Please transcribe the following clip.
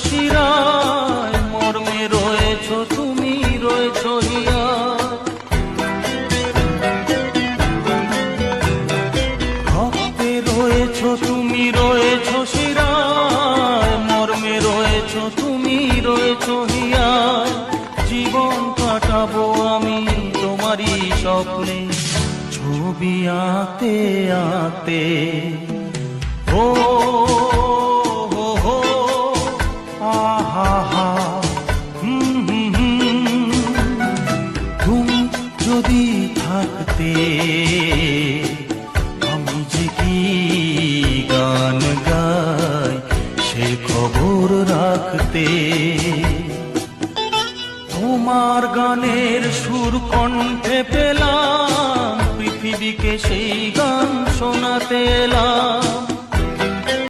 শিরায়, মর্মে রয়েছ তুমি, রয়েছ হিয়া। ভক্তে রয়েছ তুমি, রয়েছ শিরায়, মর্মে রয়েছ তুমি, রয়েছ হিয়া। জীবন কাটাবো আমি তোমারই স্বপ্নে, ছবি আঁতে আঁতে। ও হো হো, আহা হা, তুমি যদি থাকতে আমি যে কি গান গাই সে খবর রাখতে। তোমার গানের সুর কণ্ঠে পেলাম, পৃথিবীকে সেই গান শোনাতে